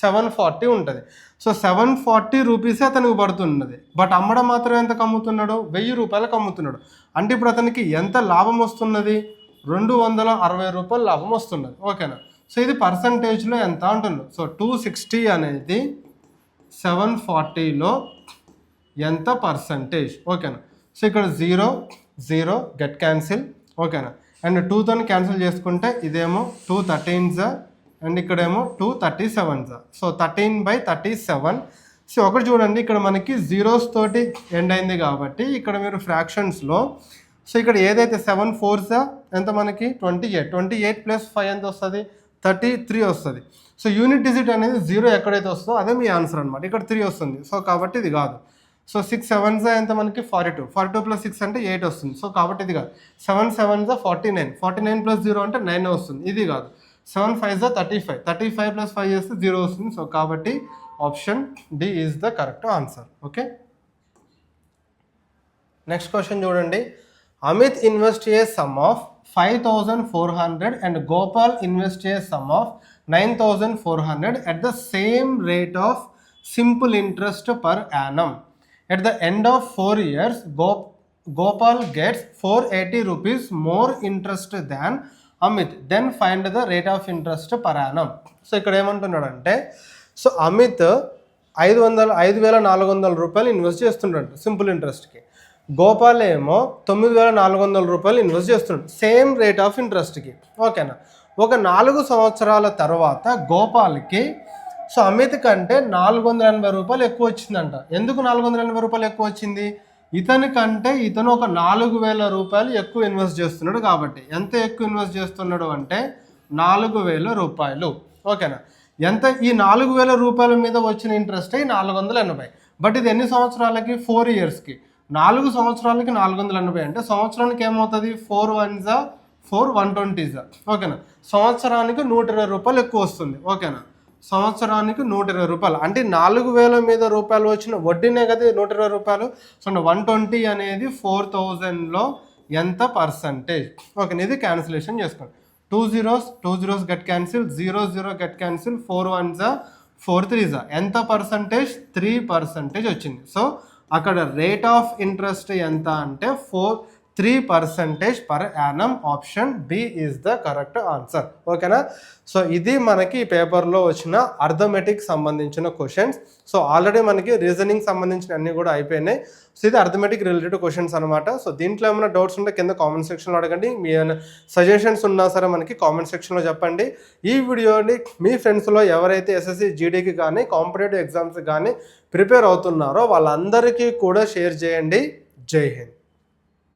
740 ఉంటుంది. సో 740 రూపీసే అతనికి పడుతున్నది. బట్ అమ్మడం మాత్రం ఎంతకు అమ్ముతున్నాడు, 1000 రూపాయలకు అమ్ముతున్నాడు. అంటే ఇప్పుడు అతనికి ఎంత లాభం వస్తున్నది, 260 రూపాయలు లాభం వస్తున్నది. ఓకేనా. సో ఇది పర్సంటేజ్లో ఎంత అంటున్నాడు. సో 260 అనేది 740లో ఎంత పర్సంటేజ్. ఓకేనా. సో ఇక్కడ 0 0 గెట్ క్యాన్సిల్. ఓకేనా. అండ్ 2తో క్యాన్సిల్ చేసుకుంటే ఇదేమో 2 13s అండ్ ఇక్కడేమో 2 37s. సో 13/37. సో ఒకటి చూడండి, ఇక్కడ మనకి జీరోస్ తోటి ఎండ్ అయింది కాబట్టి ఇక్కడ మీరు ఫ్రాక్షన్స్లో సో ఇక్కడ ఏదైతే 7 4s ఎంత మనకి 28 28 + 5 ఎంత వస్తుంది, 33 వస్తుంది. సో యూనిట్ డిజిట్ అనేది 0 ఎక్కడైతే వస్తుందో అదే మీ ఆన్సర్ అనమాట. ఇక్కడ 3 వస్తుంది. సో కాబట్టి ఇది కాదు. సో 6 7s ఎంత మనకి 42 42 + 6 అంటే 8 వస్తుంది. సో కాబట్టి ఇది కాదు. 7 7s 49 49 + 0 అంటే 9 వస్తుంది. ఇది కాదు. 7 5s 35 35 + 5 చేస్తే 0 వస్తుంది. సో కాబట్టి option D is the correct answer. Okay. Next question చూడండి. Amit invest a sum of 5400 and Gopal invest a sum of 9400 at the same rate of simple interest per annum. At the end of 4 years, Gopal gets 480 rupees more interest than Amit. Then find the rate of interest per annum. So ఇక్కడ ఏమంటున్నాడంటే, so Amit 5400 రూపాయలు invest చేస్తున్నాడు simple ఇంట్రెస్ట్కి. Gopal ఏమో 9400 రూపాయలు invest చేస్తున్నాడు same rate of ఇంట్రెస్ట్కి. ఓకేనా. ఒక 4 సంవత్సరాల తర్వాత గోపాల్కి సో అమిత్ కంటే 480 రూపాయలు ఎక్కువ వచ్చిందంట. ఎందుకు 480 రూపాయలు ఎక్కువ వచ్చింది, ఇతను ఒక 4000 రూపాయలు ఎక్కువ ఇన్వెస్ట్ చేస్తున్నాడు కాబట్టి. ఎంత ఎక్కువ ఇన్వెస్ట్ చేస్తున్నాడు అంటే 4000 రూపాయలు. ఓకేనా. ఎంత ఈ 4000 రూపాయల మీద వచ్చిన ఇంట్రెస్ట్ 480. బట్ ఇది ఎన్ని సంవత్సరాలకి, 4 ఇయర్స్కి. 4 సంవత్సరాలకి 480 అంటే సంవత్సరానికి ఏమవుతుంది, 4 1s 4 120s. ఓకేనా. సంవత్సరానికి 120 రూపాయలు ఎక్కువ వస్తుంది. ఓకేనా. సంవత్సరానికి 120 రూపాయలు అంటే 4000 మీద రూపాయలు వచ్చిన వడ్డీనే కదా 120 రూపాయలు. సో 120 అనేది 4000లో ఎంత పర్సంటేజ్. ఓకే. ఇది క్యాన్సిలేషన్ చేసుకోండి. 2 zeros get cancel, 0 0 get cancel, 4 1s 4 3s ఎంత పర్సంటేజ్, 3% వచ్చింది. సో అక్కడ రేట్ ఆఫ్ ఇంట్రెస్ట్ ఎంత అంటే 3% per annum. Option B is the correct answer. ఓకేనా. సో ఇది మనకి ఈ పేపర్లో వచ్చిన అర్థమెటిక్ సంబంధించిన క్వశ్చన్స్. సో ఆల్రెడీ మనకి రీజనింగ్ సంబంధించిన అన్నీ కూడా అయిపోయినాయి. సో ఇది అర్థమెటిక్ రిలేటెడ్ క్వశ్చన్స్ అనమాట. సో దీంట్లో ఏమైనా డౌట్స్ ఉంటే కింద కామెంట్ సెక్షన్లో అడగండి. మీ సజెషన్స్ ఉన్నా సరే మనకి కామెంట్ సెక్షన్లో చెప్పండి. ఈ వీడియోని మీ ఫ్రెండ్స్లో ఎవరైతే ఎస్ఎస్సి జీడీకి కానీ కాంపిటేటివ్ ఎగ్జామ్స్ కానీ ప్రిపేర్ అవుతున్నారో వాళ్ళందరికీ కూడా షేర్ చేయండి. జై హింద్.